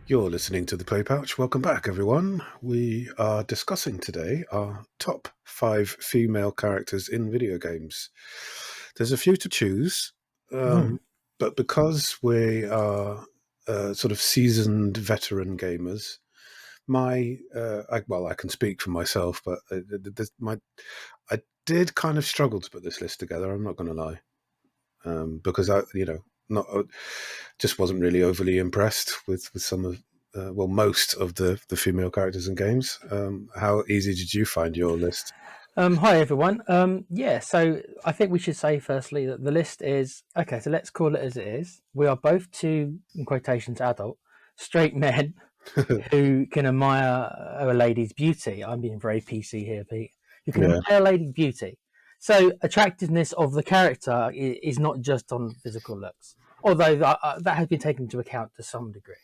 You're listening to the Play Pouch. Welcome back, everyone. We are discussing today our top 5 female characters in video games. There's a few to choose, but because we are sort of seasoned veteran gamers, I can speak for myself, but I did kind of struggle to put this list together. I'm not going to lie, because not just wasn't really overly impressed with some of most of the female characters in games. How easy did you find your list? Hi everyone. So I think we should say firstly that the list is okay. So let's call it as it is. We are both two, in quotations, adult, straight men who can admire a lady's beauty. I'm being very PC here, Pete. You can Yeah, admire a lady's beauty. So attractiveness of the character is not just on physical looks, although that has been taken into account to some degree.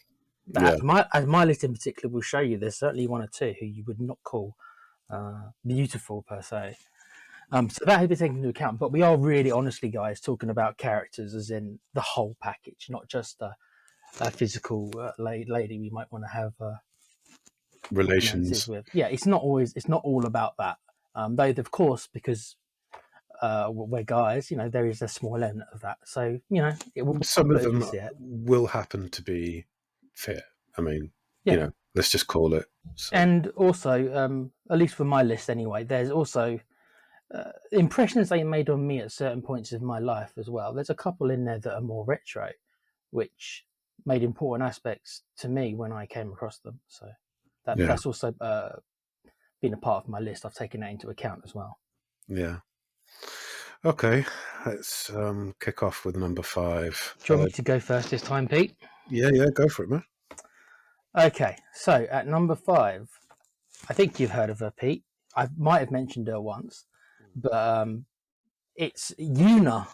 But yeah. as my list in particular will show you, there's certainly one or two who you would not call beautiful per se. So that has been taken into account. But we are really, honestly, guys, talking about characters as in the whole package, not just a physical lady we might want to have romances Relations. with. Yeah, it's not all about that. Though, of course, because we're guys, there is a small element of that. So, it will Some pop of it as we them see it. will happen to be fit. I mean, Yeah. let's just call it. So And also, at least for my list anyway, there's also impressions they made on me at certain points of my life as well. There's a couple in there that are more retro, which made important aspects to me when I came across them. So yeah, that's also been a part of my list. I've taken that into account as well. yeah. Okay, let's kick off with number 5. Do you want me to go first this time, Pete? Yeah, go for it, man. Okay, so at number 5, I think you've heard of her, Pete. I might have mentioned her once, but it's Yuna.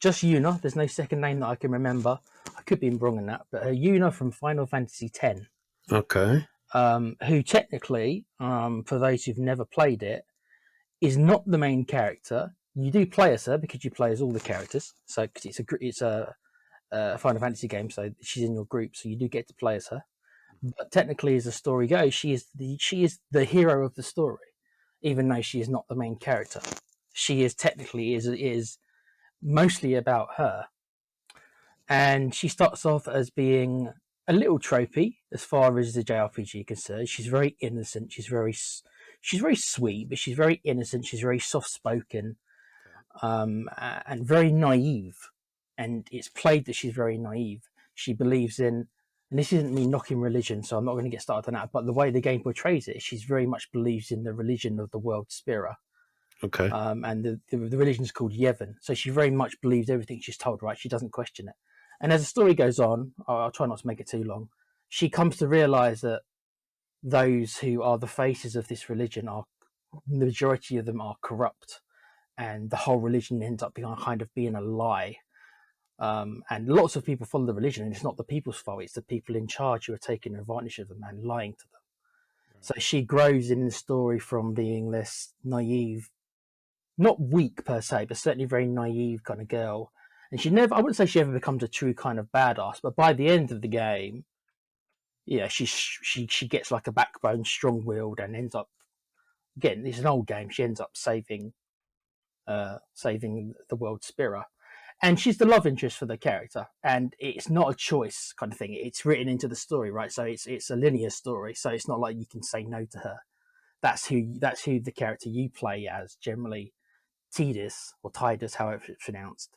Just Yuna. There's no second name that I can remember. I could be wrong in that, but Yuna from Final Fantasy X, Okay. who technically, for those who've never played it, is not the main character. You do play as her because you play as all the characters. So cause it's a Final Fantasy game, so she's in your group, so you do get to play as her. But technically, as the story goes, she is the hero of the story, even though she is not the main character. She is technically is mostly about her, and she starts off as being a little tropey as far as the JRPG concerned. She's very innocent. She's very sweet, but she's very innocent. She's very soft spoken, and very naive. And it's played that she's very naive. She believes in, and this isn't me knocking religion, so I'm not going to get started on that. But the way the game portrays it, she's very much believes in the religion of the world Spira. Okay. And the religion is called Yevon. So she very much believes everything she's told, right? She doesn't question it. And as the story goes on, I'll try not to make it too long, she comes to realize that those who are the faces of this religion are, the majority of them are corrupt, and the whole religion ends up being kind of being a lie. And lots of people follow the religion, and it's not the people's fault, it's the people in charge who are taking advantage of them and lying to them. So she grows in the story from being this naive, not weak per se, but certainly very naive kind of girl. And I wouldn't say she ever becomes a true kind of badass, but by the end of the game, yeah, she gets like a backbone, strong willed, and ends up, again, it's an old game, she ends up saving the world Spira. And she's the love interest for the character, and it's not a choice kind of thing. It's written into the story, right? So it's a linear story, so it's not like you can say no to her. That's who the character you play as, generally Tidus or Tidus, however it's pronounced.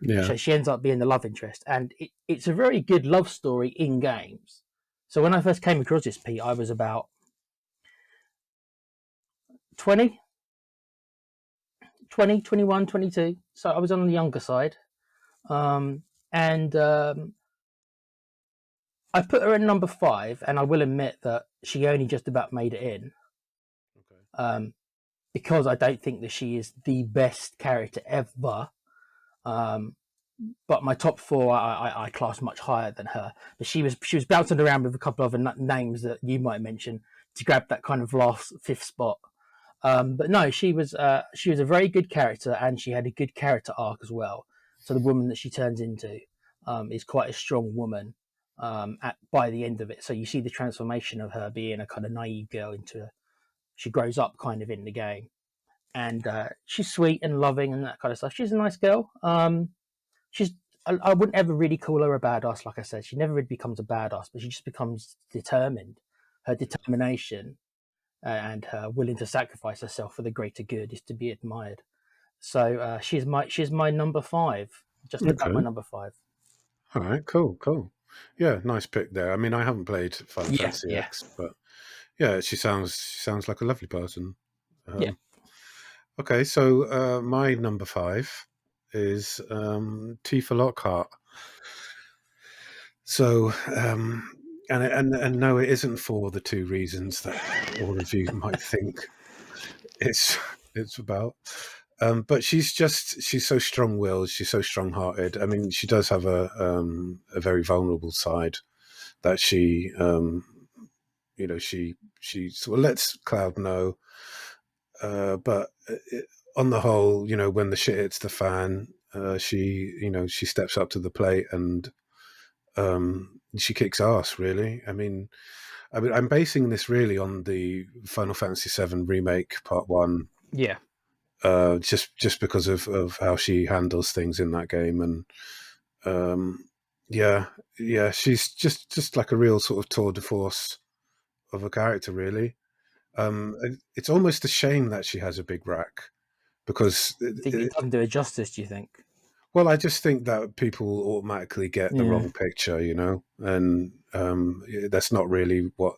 Yeah. So she ends up being the love interest, and it's a very good love story in games. So when I first came across this, Pete, I was about 20, 20, 21, 22. So I was on the younger side. And I put her at number 5, and I will admit that she only just about made it in, Okay. because I don't think that she is the best character ever. But my top 4, I class much higher than her. But she was bouncing around with a couple of other names that you might mention to grab that kind of last 5th spot. But no, she was a very good character, and she had a good character arc as well. So the woman that she turns into is quite a strong woman. by the end of it. So you see the transformation of her being a kind of naive girl into she grows up kind of in the game, and she's sweet and loving and that kind of stuff. She's a nice girl. She's I wouldn't ever really call her a badass. Like I said, she never really becomes a badass, but she just becomes determined. Her determination and her willing to sacrifice herself for the greater good is to be admired. So she's my number 5. Just about my Okay. number 5. All right. Cool. Cool. Yeah. Nice pick there. I mean, I haven't played Final Yeah, Fantasy yeah, X, but yeah, she sounds like a lovely person. yeah. Um, okay. So my number 5 is Tifa Lockhart. So, and no, it isn't for the 2 reasons that all of you might think it's it's about. But she's so strong-willed. She's so strong-hearted. I mean, she does have a very vulnerable side that she sort of lets Cloud know. But on the whole, when the shit hits the fan, she steps up to the plate and she kicks ass. Really, I mean, I'm basing this really on the Final Fantasy VII remake Part One, Yeah. just because of how she handles things in that game, and yeah, yeah, she's just like a real sort of tour de force of a character, really. It's almost a shame that she has a big rack because, It doesn't do it justice, do you think? well, I just think that people automatically get the Yeah. wrong picture, and that's not really what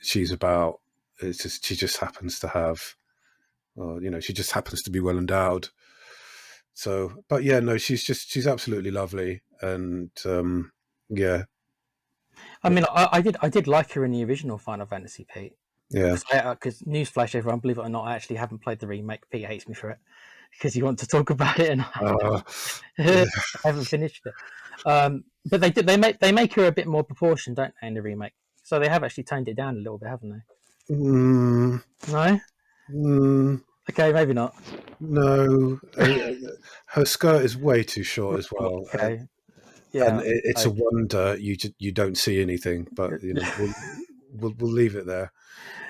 she's about. It's just she just happens to have, or she just happens to be well endowed. So, but yeah, no, she's absolutely lovely, and yeah, I mean, I did like her in the original Final Fantasy, Pete. yeah. Because newsflash, everyone, believe it or not, I actually haven't played the remake. Pete hates me for it because you want to talk about it, and Uh, I haven't finished it. But they make her a bit more proportioned, don't they, in the remake? So they have actually toned it down a little bit, haven't mm, they? No. mm, Okay, maybe not. no, her skirt is way too short as well, Okay. and Yeah. it's a Okay. wonder you don't see anything. But we'll leave it there.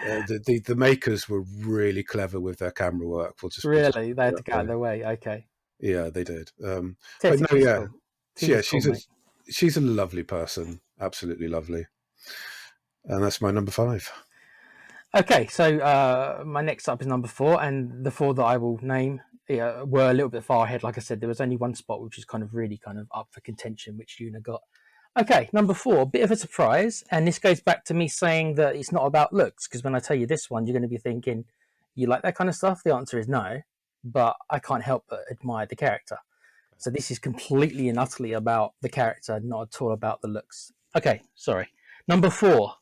The makers were really clever with their camera work. We'll just Really, they put had it to that get out of way. their way. Okay. Yeah, they did. But no, Tifa's yeah, cool. yeah, Tifa's cool, mate. she's a lovely person, absolutely lovely, and that's my number 5. Okay, so my next up is number 4, and the 4 that I will name were a little bit far ahead. Like I said, there was only one spot which is kind of really kind of up for contention, which Yuna got. Okay, number 4, bit of a surprise, and this goes back to me saying that it's not about looks, because when I tell you this one, you're going to be thinking, you like that kind of stuff? The answer is no, but I can't help but admire the character. So this is completely and utterly about the character, not at all about the looks. Okay, sorry. Number 4,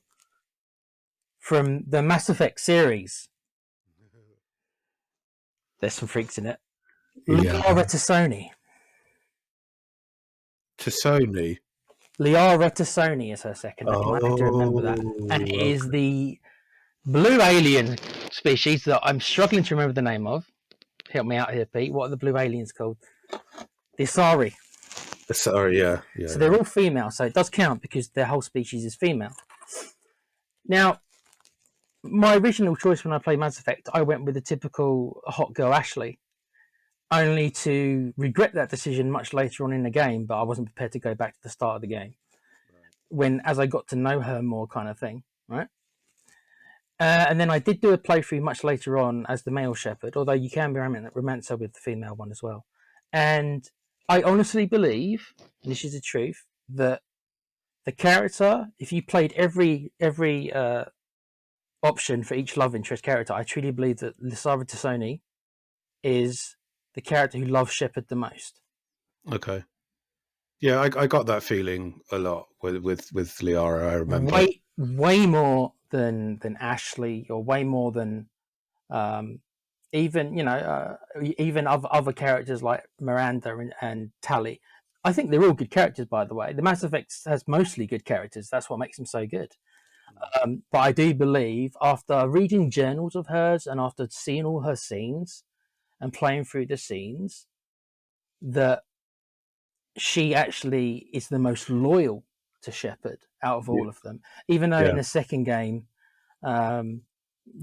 from the Mass Effect series. There's some freaks in it. Yeah, Liara Tassoni. to Sony. Liara Tassoni is her second name. I have to remember that. And it Oh, is the blue alien species that I'm struggling to remember the name of. Help me out here, Pete. What are the blue aliens called? The Asari. sorry, yeah, yeah, So yeah. they're all female, so it does count because their whole species is female. Now, my original choice when I played Mass Effect, I went with the typical hot girl Ashley, only to regret that decision much later on in the game, but I wasn't prepared to go back to the start of the game. When, as I got to know her more, kind of thing, right? And then I did do a playthrough much later on as the male shepherd, although you can be romancer with the female one as well. And I honestly believe, and this is the truth, that the character, if you played every option for each love interest character, I truly believe that Liara Tassoni is the character who loves Shepard the most. Okay. Yeah, I got that feeling a lot with Liara. I remember. Way more than Ashley, or way more than um, even even other characters like Miranda and Tali. I think they're all good characters, by the way. The Mass Effect has mostly good characters. That's what makes them so good. But I do believe, after reading journals of hers and after seeing all her scenes and playing through the scenes, that she actually is the most loyal to Shepard out of Yeah. all of them. Even though in Yeah. the second game,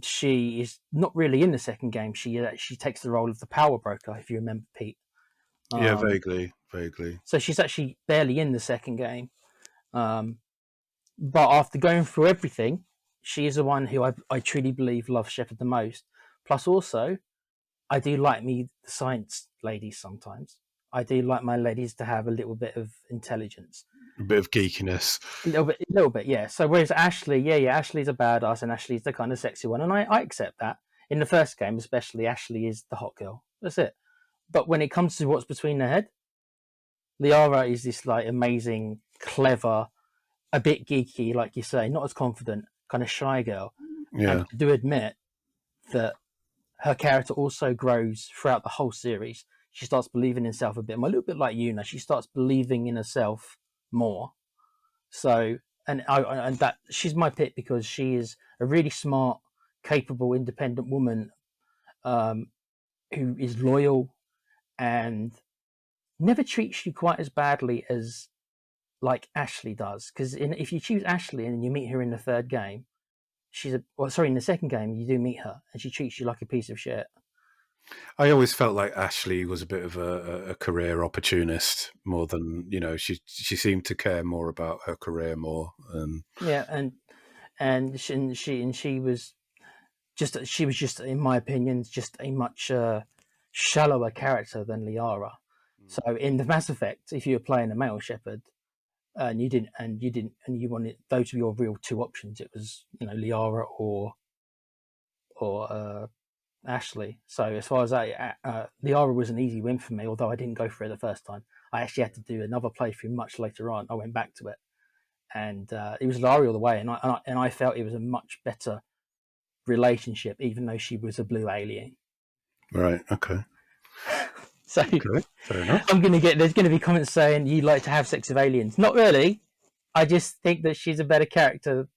she is not really in the second game. She takes the role of the power broker, if you remember, Pete. Yeah. Um, Vaguely. Vaguely. so she's actually barely in the second game. But after going through everything, she is the one who I truly believe loves Shepard the most. Plus, also, I do like me the science ladies sometimes. I do like my ladies to have a little bit of intelligence, A bit of geekiness. a little bit, yeah. So whereas Ashley, yeah, Ashley's a badass, and Ashley's the kind of sexy one, and I accept that. In the first game, especially, Ashley is the hot girl. That's it. But when it comes to what's between their head, Liara is this like amazing, clever, a bit geeky, like you say, not as confident, kind of shy girl. And Yeah. I do admit that her character also grows throughout the whole series. She starts believing in herself a bit more, a little bit like Yuna. She starts believing in herself more. So, and that she's my pick because she is a really smart, capable, independent woman um, who is loyal and never treats you quite as badly as like Ashley does. Because if you choose Ashley and you meet her in the third game, in the second game you do meet her and she treats you like a piece of shit. I always felt like Ashley was a bit of a career opportunist more than, you know, she seemed to care more about her career more. Yeah, and she was just, in my opinion, just a much shallower character than Liara. So in the Mass Effect, if you were playing a male Shepard and you wanted those were your real two options, it was Liara or Ashley. So as far as Liara was an easy win for me, although I didn't go for it the first time. I actually had to do another playthrough much later on. I went back to it, and it was Liara all the way, and I felt it was a much better relationship, even though she was a blue alien. Right. Okay. So Okay. Fair enough. there's gonna be comments saying you like to have sex with aliens. Not really. I just think that she's a better character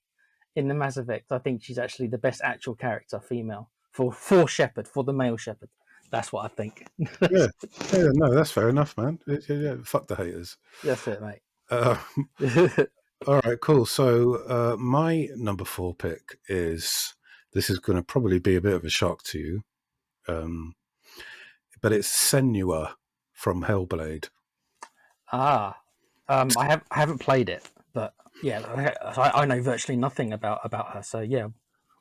in the Mass Effect. I think she's actually the best actual character, female, for Shepard, for the male Shepard. That's what I think. Yeah. Yeah. No, that's fair enough, man. Yeah. Fuck the haters. That's it, mate. All right. Cool. So my number 4 pick is, this is going to probably be a bit of a shock to you, but it's Senua from Hellblade. I haven't played it, but yeah, I know virtually nothing about her. So yeah,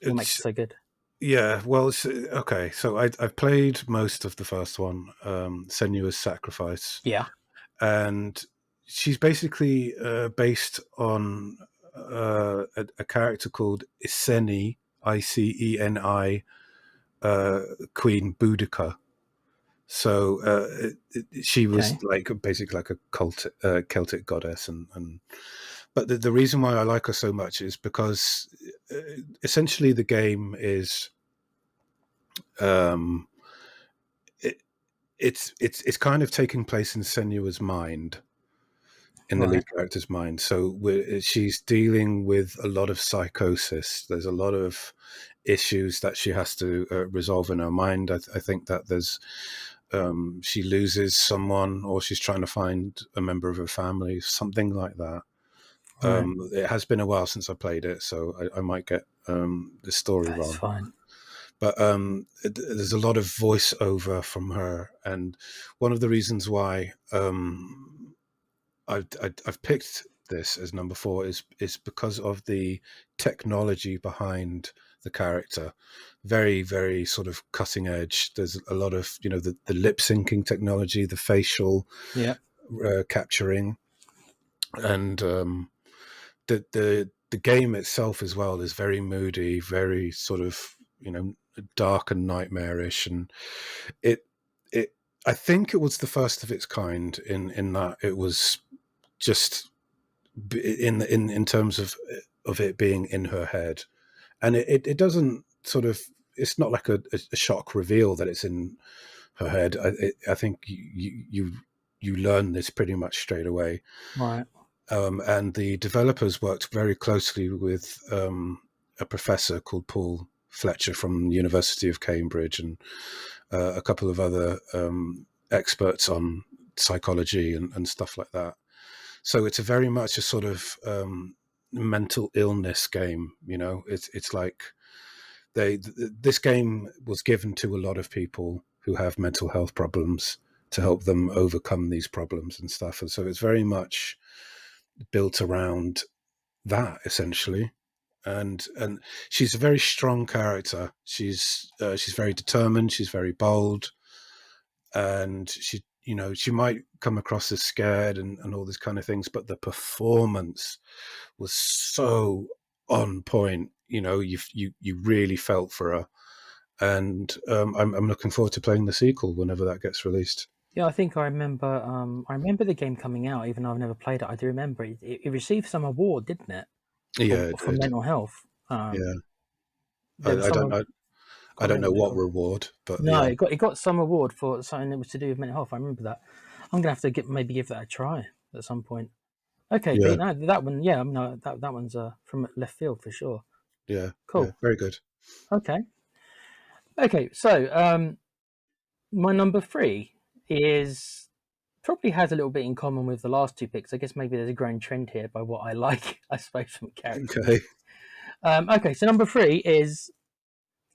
what makes it so good? Yeah, well, okay. So I've played most of the first one, Senua's Sacrifice. Yeah. And she's basically based on a character called Iceni, Iceni, Queen Boudica. So she was basically like a Celtic goddess, but the reason why I like her so much is because essentially the game is it's kind of taking place in Senua's mind, in the lead character's mind. So she's dealing with a lot of psychosis. There's a lot of issues that she has to resolve in her mind. I think that there's she loses someone, or she's trying to find a member of her family, something like that. It has been a while since I played it, so I might get the story wrong. That's fine. But there's a lot of voiceover from her, and one of the reasons why I've picked this as number 4 is because of the technology behind the character. Very, very sort of cutting edge. There's a lot of, the lip syncing technology, the facial capturing, and the game itself as well is very moody, very sort of dark and nightmarish, and it I think it was the first of its kind in that it was just in terms of it being in her head, and it doesn't sort of, it's not like a shock reveal that it's in her head. I think you learn this pretty much straight away, right? And the developers worked very closely with a professor called Paul Fletcher from the University of Cambridge, and a couple of other experts on psychology and stuff like that. So it's a very much a sort of mental illness game. It's like this game was given to a lot of people who have mental health problems to help them overcome these problems and stuff. And so it's very much built around that essentially. And she's a very strong character. She's very determined. She's very bold, and she might come across as scared and all these kind of things, but the performance was so on point. You really felt for her, and I'm looking forward to playing the sequel whenever that gets released. Yeah, I think I remember. I remember the game coming out, even though I've never played it. I do remember it received some award, didn't it, Yeah, it for did. mental health? Yeah, There was I some. don't know. I Can't don't know remember what now. reward, but No, yeah, it got some award for something that was to do with mental health. I remember that. I'm gonna have to maybe give that a try at some point. Okay, yeah, Pete. No, that one. Yeah, no, that one's from left field for sure. yeah, Cool. very good. Okay. Okay. So, my number three is probably has a little bit in common with the last two picks. I guess maybe there's a growing trend here by what I like, I suppose, from characters. Okay. Okay, so number three is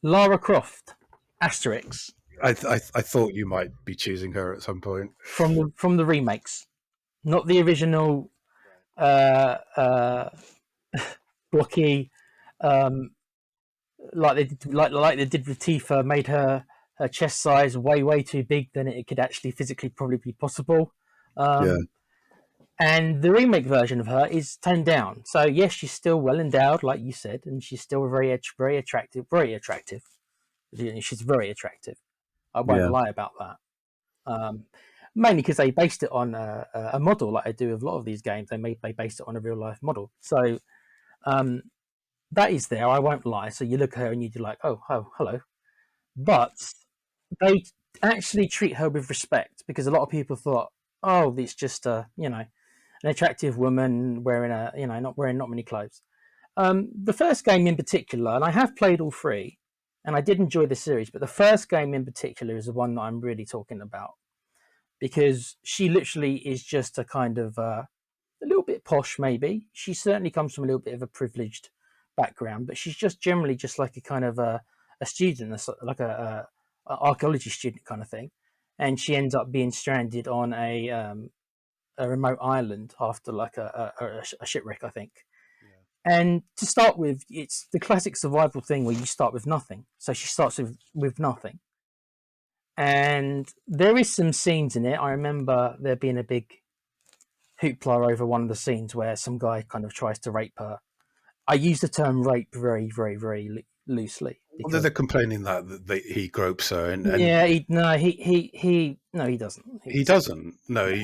Lara Croft, Asterix, I thought you might be choosing her at some point. from the remakes, not the original uh, blocky, um, like they did with Tifa, made her chest size way too big than it could actually physically probably be possible. Yeah, Um, and the remake version of her is toned down. So yes, she's still well endowed, like you said, and she's still very attractive, very attractive. She's very attractive. I won't yeah, lie about that. Um, Mainly because they based it on a model, like I do with a lot of these games. They based it on a real life model. So um, that is there. I won't lie. So you look at her and you're like, oh, hello. But they actually treat her with respect because a lot of people thought, oh, it's just an attractive woman wearing not wearing not many clothes. The first game in particular, and I have played all three, and I did enjoy the series, but the first game in particular is the one that I'm really talking about because she literally is just a kind of a little bit posh, maybe. She certainly comes from a little bit of a privileged background, but she's just generally just like a kind of a student, like a archaeology student kind of thing, and she ends up being stranded on a remote island after like a shipwreck, I think. yeah, And to start with, it's the classic survival thing where you start with nothing. So she starts with nothing. And there is some scenes in it. I remember there being a big hoopla over one of the scenes where some guy kind of tries to rape her. I use the term rape very loosely well, because they're complaining that he gropes her, and yeah, no, he doesn't. he doesn't. No,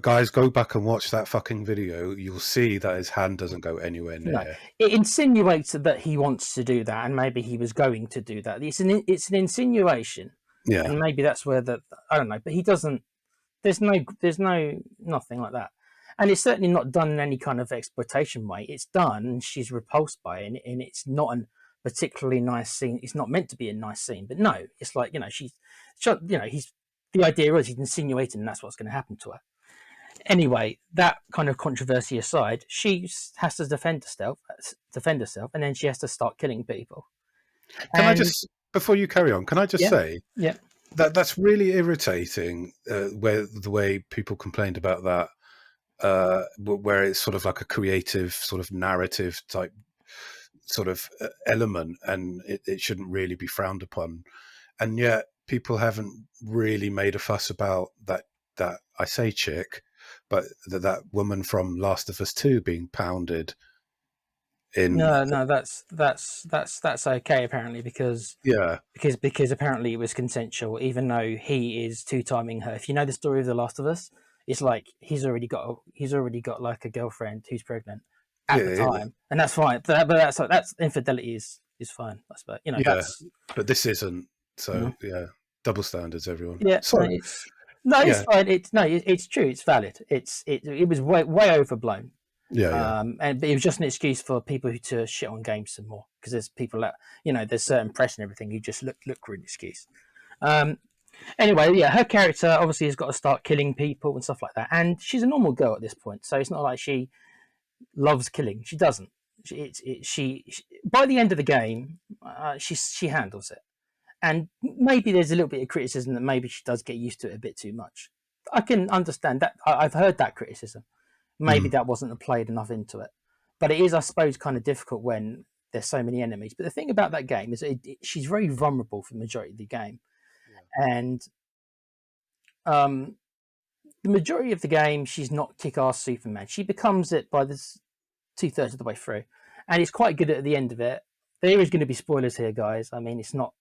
guys, go back and watch that fucking video. You'll see that his hand doesn't go anywhere No, near. it insinuates that he wants to do that, and maybe he was going to do that. It's an insinuation, Yeah, and maybe that's where the I don't know, but he doesn't. There's no nothing like that, and it's certainly not done in any kind of exploitation way. It's done, and she's repulsed by it, and it's not a particularly nice scene. It's not meant to be a nice scene, but no, it's like he's the idea is he's insinuating that's what's going to happen to her. Anyway, that kind of controversy aside, she has to defend herself, and then she has to start killing people. can I And just, before you carry on, can I just yeah, say yeah, that's really irritating, where the way people complained about that, where it's sort of like a creative sort of narrative type sort of element, and it shouldn't really be frowned upon, and yet people haven't really made a fuss about that I say chick, but that woman from Last of Us 2 being pounded in. no, that's okay apparently Yeah, because apparently it was consensual, even though he is two timing her. If you know the story of The Last of Us, it's like he's already got like a girlfriend who's pregnant at the yeah, time, and that's fine. But that's infidelity is fine. I suppose yeah, that's but this isn't. you So know yeah, double standards, everyone. yeah no Sorry. it's Yeah, fine. It's true. It's valid. It was way overblown. yeah, yeah, And but it was just an excuse for people who to shit on games some more because there's people that there's certain press and everything who just look for an excuse. Um, Anyway, yeah, her character obviously has got to start killing people and stuff like that, and she's a normal girl at this point, so it's not like she loves killing. She doesn't. She by the end of the game, she handles it, and maybe there's a little bit of criticism that maybe she does get used to it a bit too much. I can understand that. I've heard that criticism. Maybe Mm. that wasn't played enough into it, but it is, I suppose, kind of difficult when there's so many enemies. But the thing about that game is she's very vulnerable for the majority of the game, Yeah. and um, the majority of the game, she's not kick-ass Superman. She becomes it by this 2/3 of the way through, and it's quite good at the end of it. There is going to be spoilers here, guys. I mean, it's not.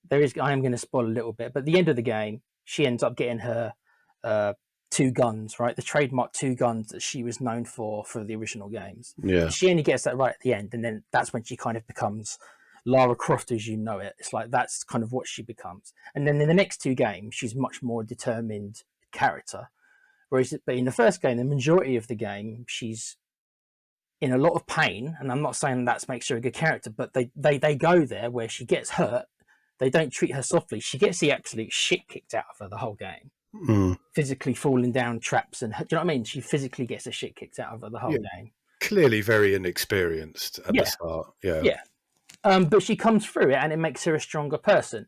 There is. I am going to spoil a little bit, but at the end of the game, she ends up getting her uh, two guns, right? The trademark two guns that she was known for the original games. Yeah. She only gets that right at the end, and then that's when she kind of becomes Lara Croft as you know it. It's like that's kind of what she becomes. And then in the next two games, she's much more determined character. Whereas, but in the first game, the majority of the game, she's in a lot of pain. And I'm not saying that makes her a good character, but they go there where she gets hurt. They don't treat her softly. She gets the absolute shit kicked out of her the whole game. Mm. Physically falling down traps, and do you know what I mean? She physically gets the shit kicked out of her the whole game. Clearly very inexperienced at the start. Yeah. Yeah. But she comes through it, and it makes her a stronger person.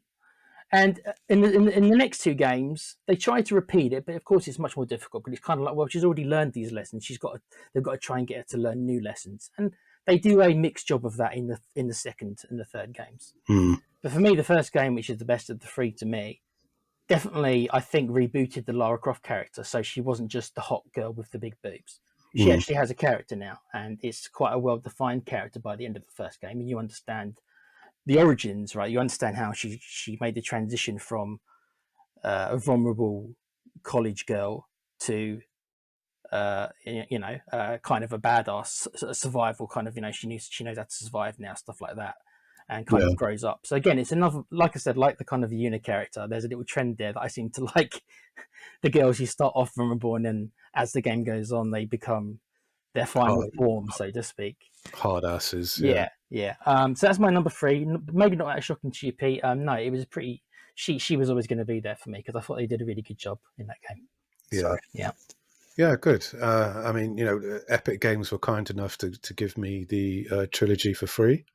And in the next two games, they try to repeat it, but of course it's much more difficult because it's kind of like, well, she's already learned these lessons. They've got to try and get her to learn new lessons, and they do a mixed job of that in the second and the third games. Mm. But for me, the first game, which is the best of the three to me, definitely I think rebooted the Lara Croft character, so she wasn't just the hot girl with the big boobs. She actually has a character now, and it's quite a well-defined character by the end of the first game, and you understand the origins, right? You understand how she made the transition from a vulnerable college girl to kind of a badass survival kind of, she knows how to survive now, stuff like that, and kind of grows up. So again, it's another, like I said, like the kind of Yuna character. There's a little trend there that I seem to like. The girls, you start off vulnerable, and then as the game goes on, they become their final form, so to speak. Hard asses. Yeah. So that's my number three. Maybe not that shocking to you, Pete. No, it was pretty. She was always going to be there for me because I thought they did a really good job in that game. Yeah. So, yeah. Yeah, good. I mean, Epic Games were kind enough to give me the trilogy for free.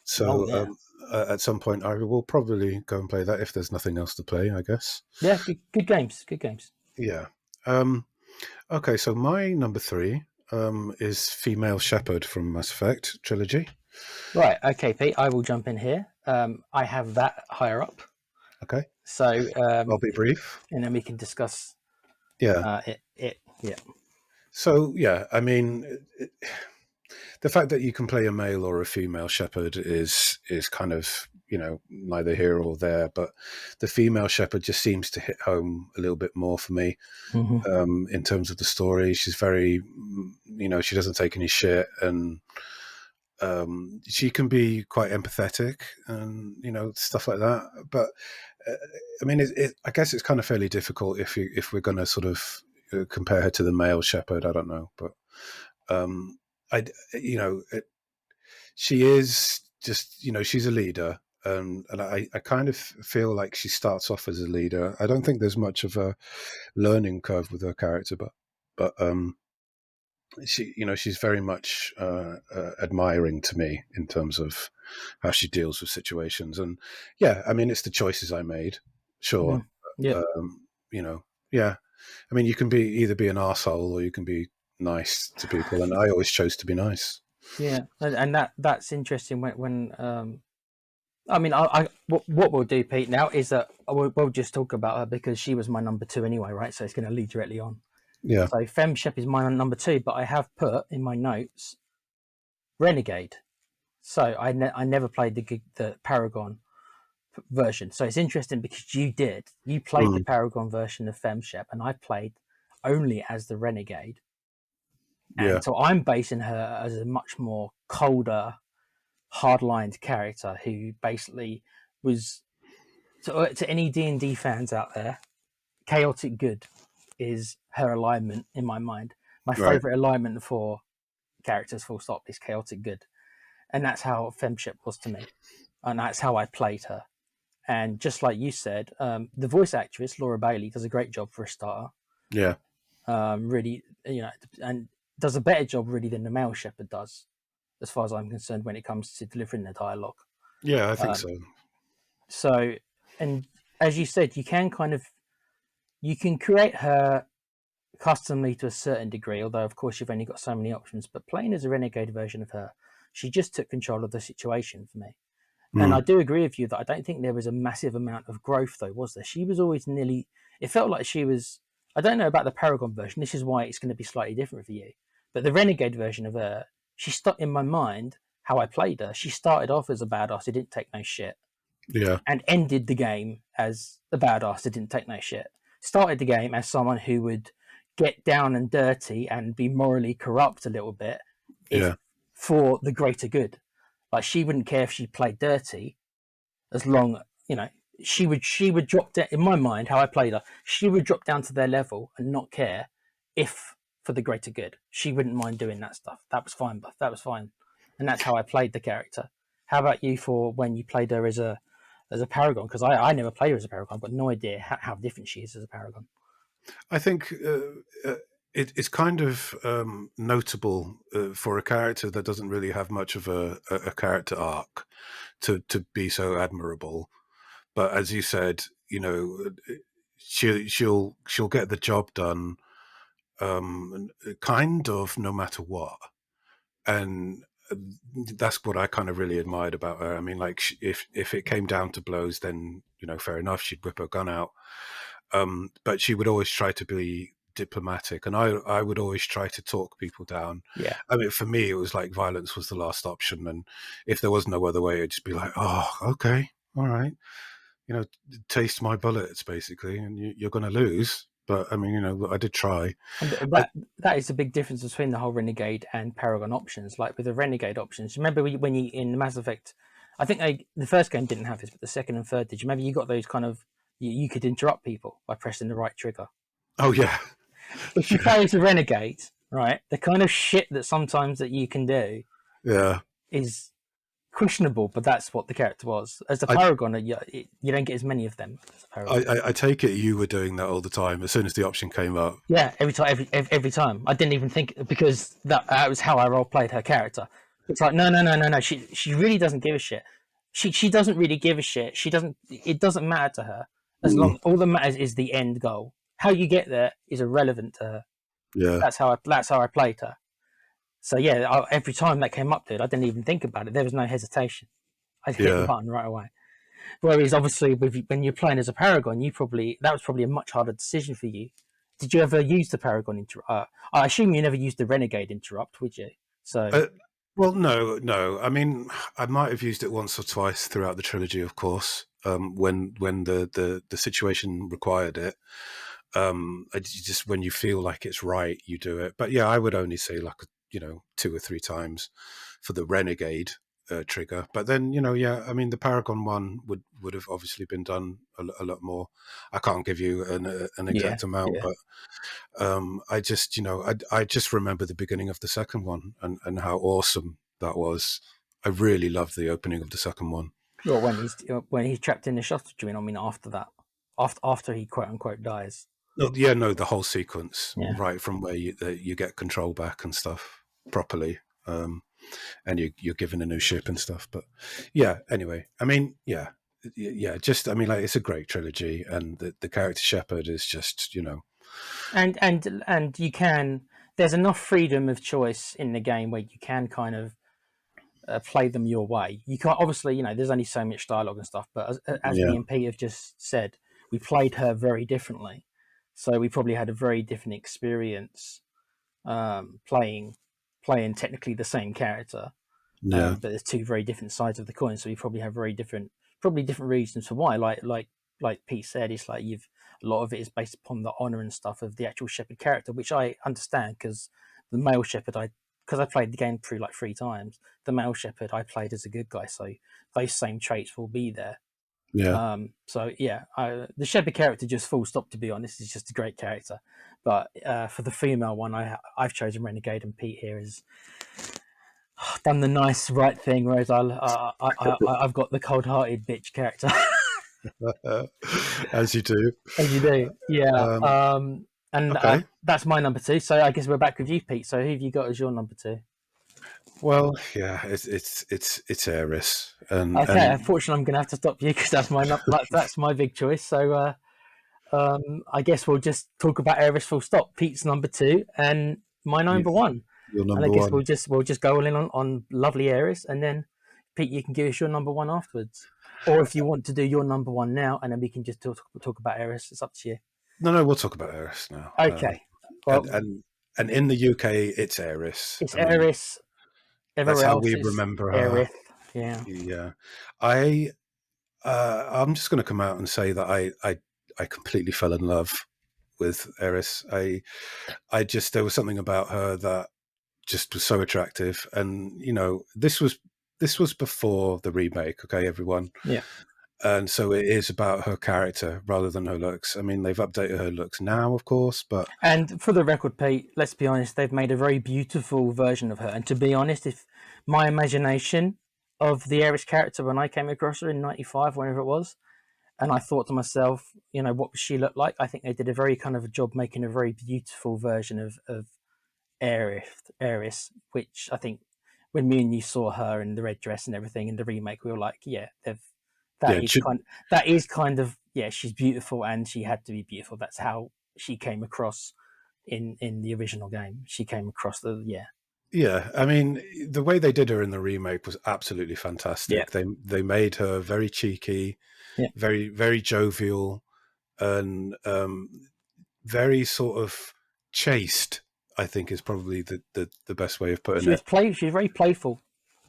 So at some point, I will probably go and play that if there's nothing else to play, I guess. Yeah, good games. Good games. Yeah. Okay, so my number three is Female Shepherd from Mass Effect trilogy. Right. Okay, Pete. I will jump in here. I have that higher up. Okay. So I'll be brief, and then we can discuss. Yeah. Yeah. So yeah, I mean, the fact that you can play a male or a female shepherd is kind of neither here or there, but the female shepherd just seems to hit home a little bit more for me. In terms of the story. She's very, she doesn't take any shit, and she can be quite empathetic and stuff like that. But I mean, I guess it's kind of fairly difficult if we're going to sort of compare her to the male shepherd. I don't know, but she is just she's a leader. And I kind of feel like she starts off as a leader. I don't think there's much of a learning curve with her character, but she's very much admiring to me in terms of how she deals with situations. And yeah, I mean, it's the choices I made, sure. Yeah. Yeah. I mean, you can either be an arsehole or you can be nice to people, and I always chose to be nice. Yeah, and that's interesting when I mean, what we'll do, Pete, now is that we'll just talk about her because she was my number two anyway, right? So it's going to lead directly on. Yeah. So FemShep is my number two, but I have put in my notes Renegade. So I never played the Paragon version. So it's interesting because you played the Paragon version of FemShep, and I played only as the Renegade. And so I'm basing her as a much more colder, hard-lined character who basically was, to any D&D fans out there, chaotic good is her alignment in my mind. My favorite alignment for characters, full stop, is chaotic good, and that's how FemShep was to me, and that's how I played her. And just like you said, the voice actress Laura Bailey does a great job for a starter. Yeah. Really, and does a better job really than the male Shepard does, as far as I'm concerned, when it comes to delivering the dialogue. Yeah, I think so. So, and as you said, you can create her customly to a certain degree, although of course you've only got so many options. But playing as a renegade version of her, she just took control of the situation for me. And I do agree with you that I don't think there was a massive amount of growth, though, was there? She was always it felt like she was, I don't know about the Paragon version, this is why it's going to be slightly different for you. But the Renegade version of her, she stuck in my mind how I played her. She started off as a badass who didn't take no shit. Yeah. And ended the game as a badass who didn't take no shit. Started the game as someone who would get down and dirty and be morally corrupt a little bit for the greater good. Like, she wouldn't care if she played dirty, as long, she would drop down, in my mind, how I played her, she would drop down to their level and not care if for the greater good. She wouldn't mind doing that stuff. That was fine, but that was fine. And that's how I played the character. How about you for when you played her as a Paragon? Because I never played her as a Paragon. I've got no idea how different she is as a Paragon. I think it's kind of notable for a character that doesn't really have much of a character arc to be so admirable. But as you said, she'll get the job done, kind of no matter what, and that's what I kind of really admired about her. I mean, like, if it came down to blows, then fair enough, she'd whip her gun out. But she would always try to be diplomatic, and I would always try to talk people down. Yeah. I mean, for me, it was like violence was the last option, and if there was no other way, it'd just be like, oh, okay, all right, taste my bullets, basically, and you're going to lose. But I mean, I did try. And that is the big difference between the whole Renegade and Paragon options. Like with the Renegade options, remember when you in Mass Effect, I think the first game didn't have this, but the second and third did. You remember you got those kind of you could interrupt people by pressing the right trigger. Oh yeah. If you play as a Renegade, right, the kind of shit that sometimes that you can do, is questionable, but that's what the character was. As a Paragon, you don't get as many of them. As a Paragon. I take it you were doing that all the time as soon as the option came up. Yeah, every time. I didn't even think, because that was how I role played her character. It's like no. She really doesn't give a shit. She doesn't really give a shit. She doesn't. It doesn't matter to her as long. All that matters is the end goal. How you get there is irrelevant to her. Yeah, that's how I played her. So yeah, every time that came up, dude, I didn't even think about it. There was no hesitation. I hit the button right away. Whereas obviously, when you're playing as a Paragon, that was probably a much harder decision for you. Did you ever use the Paragon interrupt? I assume you never used the Renegade interrupt, would you? So, well, no. I mean, I might have used it once or twice throughout the trilogy, of course, when the situation required it. Just when you feel like it's right, you do it. But yeah, I would only say like 2 or 3 times for the Renegade trigger. But then I mean, the Paragon one would have obviously been done a lot more. I can't give you an exact amount, but I just I just remember the beginning of the second one and how awesome that was. I really loved the opening of the second one. Well, when he's trapped in the shuttle, do you mean? I mean, after that, after he quote unquote dies. No, the whole sequence, right from where you get control back and stuff properly, and you're given a new ship and stuff. But yeah, anyway, I mean, just I mean, like, it's a great trilogy, and the character Shepard is just and you can. There's enough freedom of choice in the game where you can kind of play them your way. You can't, obviously, there's only so much dialogue and stuff, but as me and Pete have just said, we played her very differently. So we probably had a very different experience playing technically the same character. But there's 2 very different sides of the coin. So we probably have different reasons for why. Like Pete said, it's like a lot of it is based upon the honor and stuff of the actual Shepard character, which I understand, because the male Shepard, because I played the game through like 3 times, the male Shepard I played as a good guy. So those same traits will be there. Yeah. So yeah, the Shepard character, just full stop, to be honest, is just a great character. But for the female one, I've chosen Renegade, and Pete here has done the nice right thing, whereas I've got the cold-hearted bitch character. As you do. As you do, yeah. Um, And okay. that's my number two. So I guess we're back with you, Pete. So who have you got as your number two? Well, yeah, it's Eris, Okay, and unfortunately, I'm going to have to stop you because that's my big choice. So I guess we'll just talk about Eris full stop. Pete's number two and my you, number one. you're And I number guess one. we'll just go all in on lovely Eris, and then Pete, you can give us your number one afterwards, or if you want to do your number one now, and then we can just talk about Eris. It's up to you. No, we'll talk about Eris now. Okay. And Well, and and in the UK, it's Eris. it's I mean, Eris. that's Everywhere how else we is remember her. Aerith. Yeah. Yeah, I I'm just going to come out and say that I completely fell in love with Eris. I just there was something about her that just was so attractive, and this was before the remake. Okay, everyone. Yeah. And so it is about her character rather than her looks. I mean, they've updated her looks now, of course, but And for the record, Pete, let's be honest, they've made a very beautiful version of her. And to be honest, if my imagination of the Aerith character when I came across her in '95, whenever it was, and I thought to myself, what would she look like? I think they did a very kind of a job making a very beautiful version of Aerith, which I think when me and you saw her in the red dress and everything in the remake, we were like, yeah, yeah, that is kind of yeah, she's beautiful and she had to be beautiful. That's how she came across in the original game. She came across the yeah. yeah. I mean, the way they did her in the remake was absolutely Yeah. fantastic. They made her very cheeky, Yeah. very very jovial, and very sort of chaste. I think is probably the best way of putting it. She was very playful,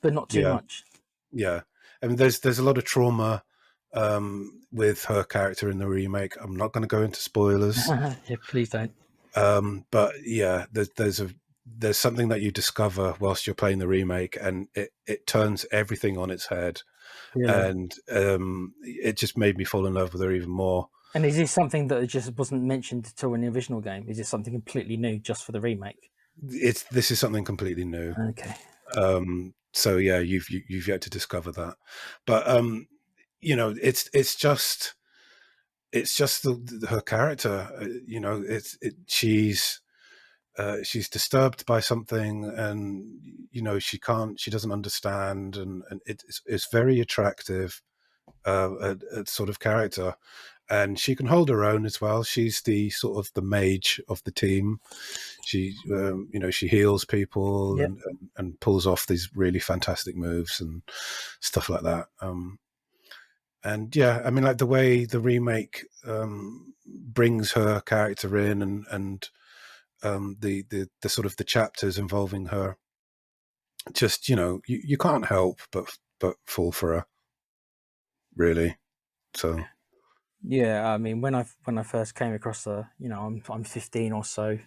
but not too Yeah, much. yeah. I mean, there's a lot of trauma with her character in the remake. I'm not going to go into spoilers, Yeah, please don't. but yeah, there's something that you discover whilst you're playing the remake, and it turns everything on its head, Really. and it just made me fall in love with her even more. And is this something that just wasn't mentioned at all in the original game? Is this something completely new just for the remake? This is something completely new. Okay. So yeah, you've yet to discover that, but it's just her character. She's disturbed by something, and she doesn't understand, and it's very attractive, a sort of character, and she can hold her own as well. She's the sort of the mage of the team. She heals people Yep. and pulls off these really fantastic moves and stuff like that. And yeah, I mean, like the way the remake brings her character in, and the sort of the chapters involving her, just you can't help but fall for her, really. So Yeah, I mean, when I first came across her, I'm 15 or so,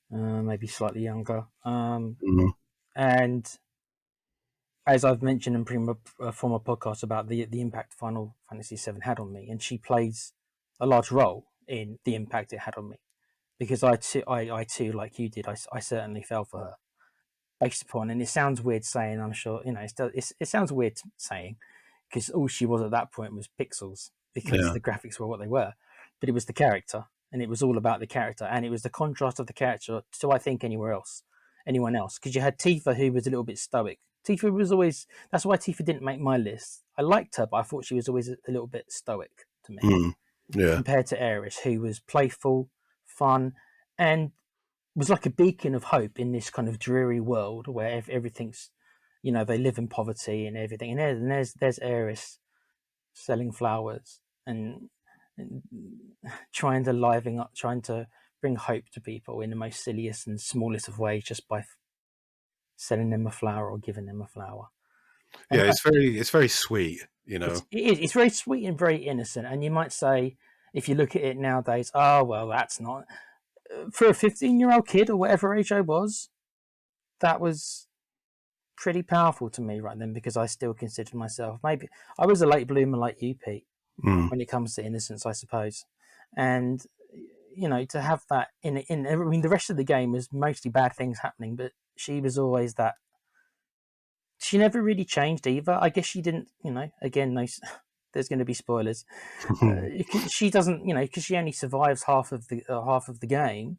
maybe slightly younger, mm, and as I've mentioned in a former podcast about the impact Final Fantasy VII had on me, and she plays a large role in the impact it had on me, because I too, like you did, I certainly fell for her based upon, and it sounds weird saying, I'm sure, it sounds weird saying, because all she was at that point was pixels, because yeah, the graphics were what they were, but it was the character, and it was all about the character, and it was the contrast of the character to I think anyone else, because you had Tifa who was a little bit stoic. Tifa was always that's why Tifa didn't make my list. I liked her, but I thought she was always a little bit stoic to me mm, yeah, compared to Aerith, who was playful, fun, and was like a beacon of hope in this kind of dreary world where everything's, they live in poverty and everything. And there's Aerith selling flowers and trying to liven up, trying to bring hope to people in the most silliest and smallest of ways, just by selling them a flower or giving them a flower. yeah. And It's very sweet, it's very sweet and very innocent. And you might say, if you look at it nowadays, oh well, that's not for a 15-year-old kid or whatever age I was. That was pretty powerful to me right then, because I still considered myself, maybe I was a late bloomer like you, Pete, mm, when it comes to innocence, I suppose. And to have that I mean, the rest of the game was mostly bad things happening, but she was always that. She never really changed either. I guess she didn't. Again, There's going to be spoilers. She doesn't, because she only survives half of the game.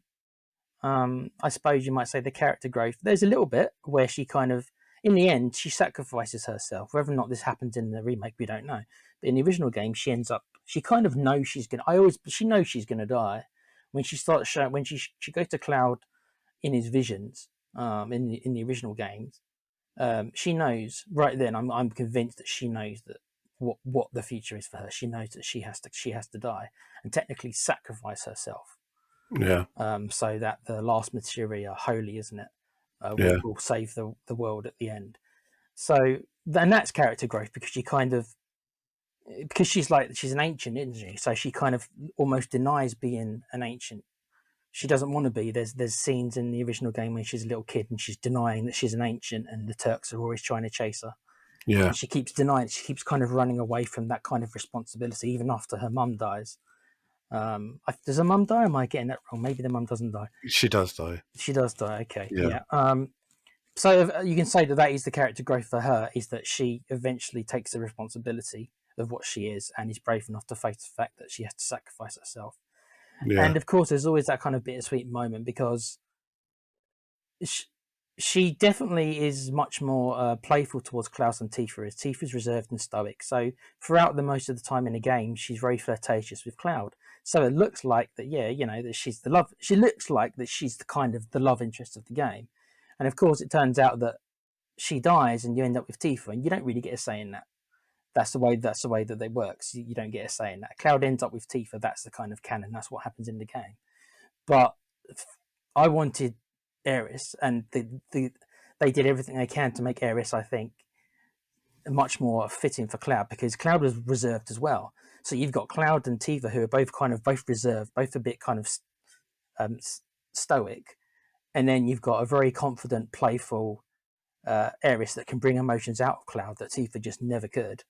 I suppose you might say the character growth. There's a little bit where she kind of, in the end, she sacrifices herself. Whether or not this happens in the remake, we don't know. But in the original game, she kind of knows she's gonna. She knows she's gonna die when she starts showing. When she goes to Cloud in his visions, in the original games, she knows right then. I'm convinced that she knows that what the future is for her. She knows that she has to die and technically sacrifice herself, Yeah, so that the last materia, holy, isn't it, yeah, will save the world at the end. So, and that's character growth because she's an ancient, isn't she? So she kind of almost denies being an ancient. She doesn't want to be. There's scenes in the original game when she's a little kid and she's denying that she's an ancient, and the Turks are always trying to chase her. yeah. And she keeps denying. She keeps kind of running away from that kind of responsibility, even after her mum dies. Does her mum die? Am I getting that wrong? Maybe the mum doesn't die. She does die. She does die. Okay, Yeah, yeah. So you can say that is the character growth for her, is that she eventually takes the responsibility of what she is and is brave enough to face the fact that she has to sacrifice herself. yeah. And of course, there's always that kind of bittersweet moment because she definitely is much more playful towards Klaus than Tifa is. Tifa's reserved and stoic. So throughout the most of the time in the game, she's very flirtatious with Cloud. So it looks like that, that she's the love. She looks like that she's the kind of the love interest of the game. And of course, it turns out that she dies, and you end up with Tifa, and you don't really get a say in that. That's the way that they work. So you don't get a say in that. Cloud ends up with Tifa. That's the kind of canon. That's what happens in the game. But I wanted Aeris, and they did everything they can to make Aeris, I think, much more fitting for Cloud, because Cloud was reserved as well. So you've got Cloud and Tifa, who are both reserved, both a bit kind of stoic, and then you've got a very confident, playful Aeris that can bring emotions out of Cloud that Tifa just never could.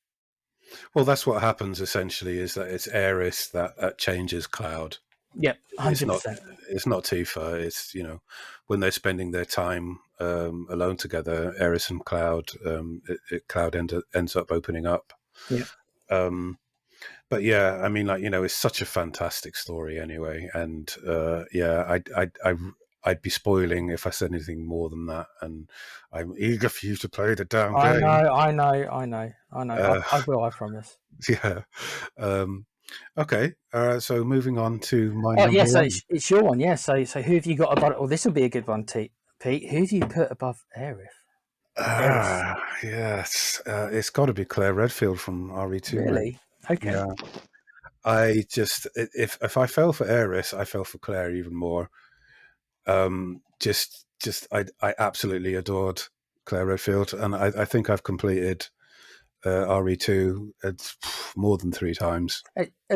Well, that's what happens essentially. Is that it's Aeris that changes Cloud. Yep, 100%. It's not Tifa. It's when they're spending their time alone together, Aeris and Cloud. Cloud ends up opening up. Yeah. But yeah, I mean, it's such a fantastic story anyway, and yeah, I'd be spoiling if I said anything more than that, and I'm eager for you to play the damn game. I know. I will, I promise. Yeah. Okay. So moving on to my Oh, number yeah, so one. it's your one, yeah. So who have you got above? Oh, this will be a good one, Pete. Who have you put above Aerith? Yes. It's got to be Claire Redfield from RE2. Really? Okay. Yeah. I just if I fell for Aeris, I fell for Claire even more. I absolutely adored Claire Redfield, and I think I've completed RE2 more than 3 times.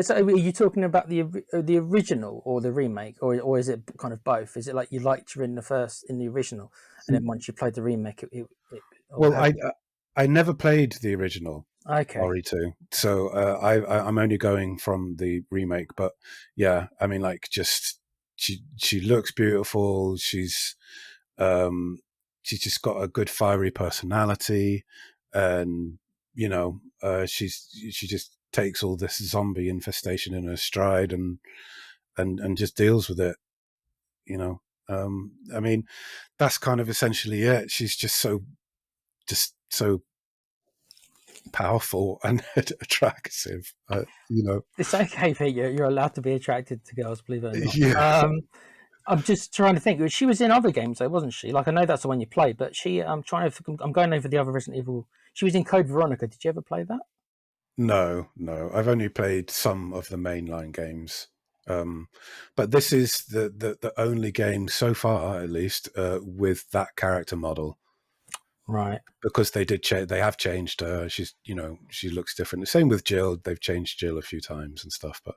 So are you talking about the original or the remake, or is it kind of both? Is it like you liked her in the original, and then once you played the remake, Well, I never played the original. Okay. RE2, so I'm only going from the remake. But yeah, I mean, just she looks beautiful. She's just got a good fiery personality, and she just takes all this zombie infestation in her stride and just deals with it. I mean, that's kind of essentially it. She's just so powerful and attractive. It's okay, Pete. You're allowed to be attracted to girls, believe it or not. Yeah. I'm just trying to think. She was in other games, though, wasn't she? Like, I know that's the one you played, but I'm going over the other Resident Evil. She was in Code Veronica. Did you ever play that? No. I've only played some of the mainline games. But this is the only game so far, at least, with that character model. Right. Because they have changed her. She's, she looks different. The same with Jill. They've changed Jill a few times and stuff. But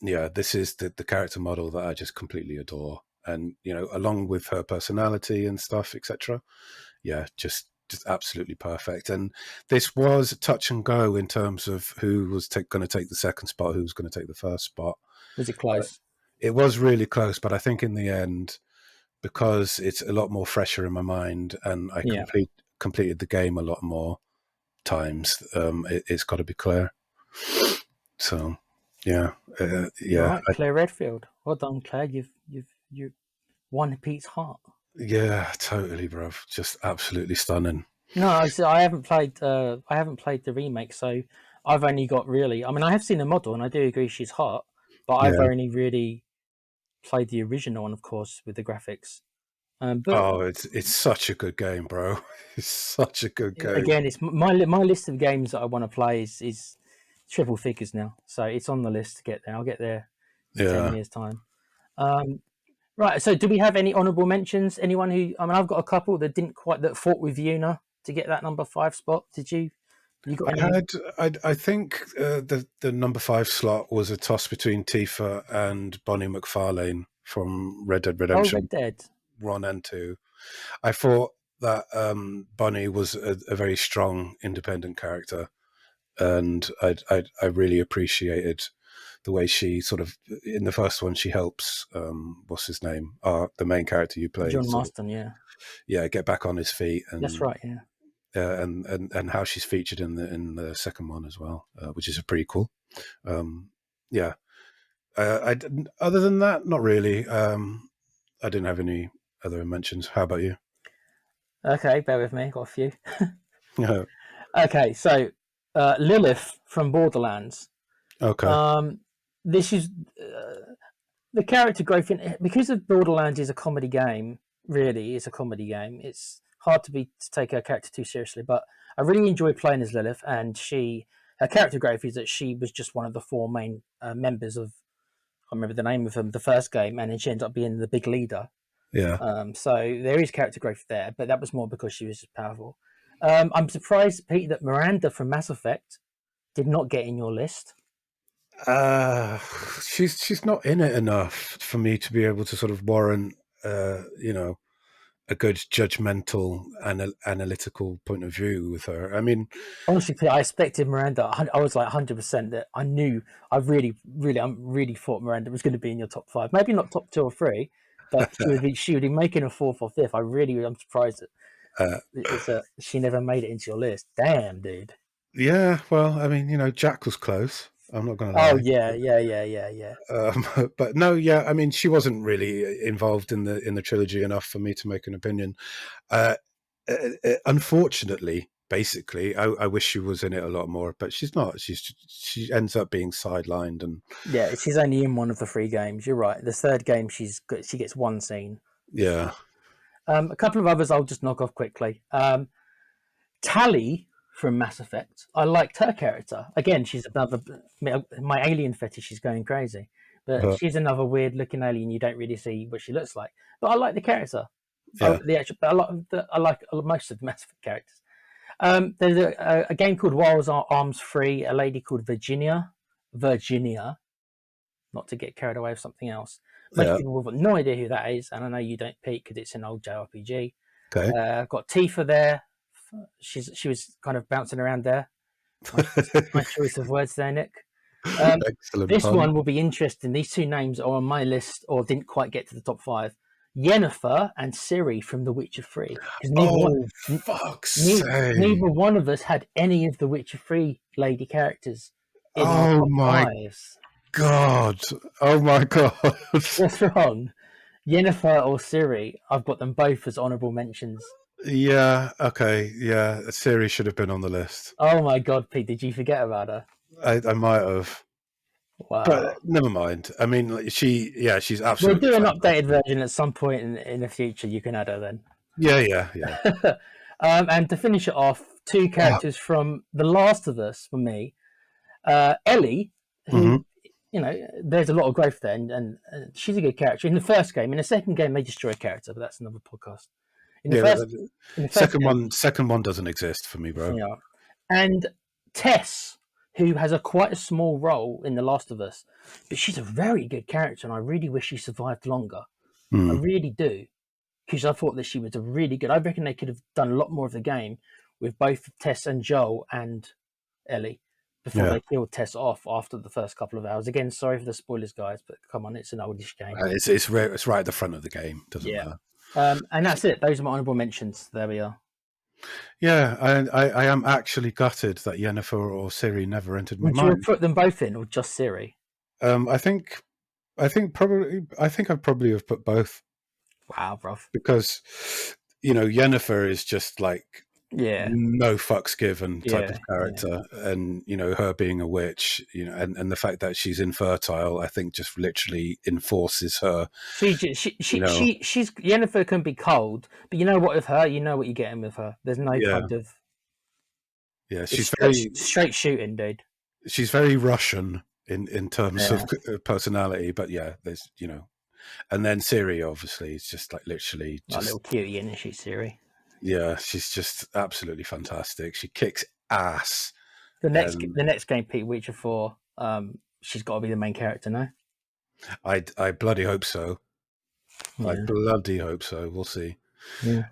yeah, this is the character model that I just completely adore. And, along with her personality and stuff, etc. Yeah, just absolutely perfect. And this was touch and go in terms of who was going to take the second spot, who was going to take the first spot. Was it close? It was really close, but I think in the end, because it's a lot more fresher in my mind, and I completed the game a lot more, times, it's got to be Claire. So, yeah, All right, Claire Redfield. Well done, Claire. You've won Pete's heart. yeah, totally, bruv. Just absolutely stunning. No, I haven't played. I haven't played the remake, so I've only got really. I mean, I have seen the model, and I do agree she's hot, but I've Yeah. only really played the original one, of course, with the graphics. But Oh, it's such a good game, bro. It's such a good game. again, it's my list of games that I want to play is triple figures now, so it's on the list to get there. I'll get there in 10 years' time. Right. So, do we have any honourable mentions? Anyone who? I mean, I've got a couple that didn't quite that fought with Yuna to get that number 5 spot. Did you? You got any? I think the number 5 slot was a toss between Tifa and Bonnie McFarlane from Red Dead Oh, Redemption Red Dead. 1 and 2. I thought that Bonnie was a very strong, independent character, and I really appreciated the way she sort of, in the first one, she helps what's his name, the main character you play, John sort of, Marston. Yeah, get back on his feet, that's and right. Yeah. and how she's featured in the second one as well, which is pretty cool. Yeah, other than that, not really. I didn't have any other mentions. How about you? Okay, bear with me. Got a few. Yeah. Okay, so Lilith from Borderlands. Okay. This is the character growth because of Borderlands is a comedy game. Really, is a comedy game. It's hard to take her character too seriously, but I really enjoy playing as Lilith, and her character growth is that she was just one of the 4 main members of. I remember the name of them, the first game, and then she ended up being the big leader. Yeah. So there is character growth there, but that was more because she was just powerful. I'm surprised, Pete, that Miranda from Mass Effect did not get in your list. Uh, she's not in it enough for me to be able to sort of warrant, a good judgmental and analytical point of view with her. I mean, Honestly, Pete, I expected Miranda. I was like 100% that I knew. I really thought Miranda was going to be in your top 5. Maybe not top 2 or 3, but she would be making a 4th or 5th. I'm surprised that she never made it into your list. Damn, dude. yeah. Well, I mean, Jack was close. I'm not going to Oh lie. yeah. But no, yeah. I mean, she wasn't really involved in the trilogy enough for me to make an opinion. Unfortunately, basically, I wish she was in it a lot more, but she's not. She ends up being sidelined, and Yeah, she's only in one of the 3 games. You're right. The 3rd game, she gets 1 scene. yeah. A couple of others I'll just knock off quickly. Tali from Mass Effect. I liked her character. Again, she's another. My alien fetish is going crazy, but she's another weird looking alien. You don't really see what she looks like, but I like the character. Yeah. I like most of the Mass Effect characters. There's a game called Wild Arms Free. A lady called Virginia, not to get carried away with something else. Most people have no idea who that is, and I know you don't, Pete, because it's an old JRPG. Okay. I've got Tifa there. She was kind of bouncing around there. My choice of words there, Nick. Excellent. This one will be interesting. These 2 names are on my list, or didn't quite get to the top 5. Yennefer and Ciri from The Witcher 3. Fuck's sake. Neither one of us had any of The Witcher 3 lady characters in our top 5s. God. Oh my God. What's wrong? Yennefer or Ciri, I've got them both as honourable mentions. Yeah, okay. Yeah, Ciri should have been on the list. Oh my God, Pete, did you forget about her? I might have. Wow. But never mind. I mean, she's We'll absolutely do an fantastic. updated version at some point in the future. You can add her then. Yeah. And to finish it off, 2 characters from The Last of Us for me. Ellie, who, there's a lot of growth there, and she's a good character. In the first game, in the second game, they destroy a character, but that's another podcast. In the second one doesn't exist for me, bro. Yeah. And Tess, who has quite a small role in The Last of Us, but she's a very good character, and I really wish she survived longer. I really do, because I thought that she was a really good. I reckon they could have done a lot more of the game with both Tess and Joel and Ellie before they killed Tess off after the first couple of hours. Again, sorry for the spoilers, guys, but come on, it's an oldish game. It's right at the front of the game. Doesn't matter. And that's it. Those are my honourable mentions. There we are. Yeah, I am actually gutted that Yennefer or Ciri never entered my Would you have mind. put them both in, or just Siri? I think I'd probably have put both Wow, bruv. because Yennefer is just like Yeah, no fucks given type yeah, of yeah. character, and her being a witch, and the fact that she's infertile, I think just literally enforces her. You know, She's Yennefer can be cold, but you know what with her, you know what you're getting with her. There's no yeah, kind of yeah, it's she's very straight shooting, dude. Russian in terms Yeah, of personality, but yeah, there's and then Siri obviously is just like literally like a just little cutie, isn't she, Siri? yeah, she's just absolutely fantastic. She kicks ass, and The next game, Pete Witcher 4, she's got to be the main character now. I bloody hope so. I Yeah, bloody hope so. We'll see. yeah.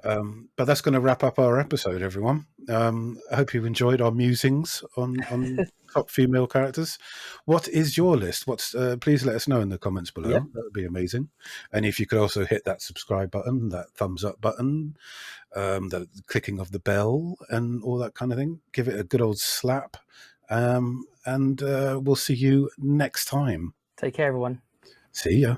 But that's going to wrap up our episode, everyone. I hope you enjoyed our musings on top female characters. What is your list? Please let us know in the comments below. Yep. That would be amazing. And if you could also hit that subscribe button, that thumbs up button, the clicking of the bell, and all that kind of thing. Give it a good old slap. And we'll see you next time. Take care, everyone. See ya.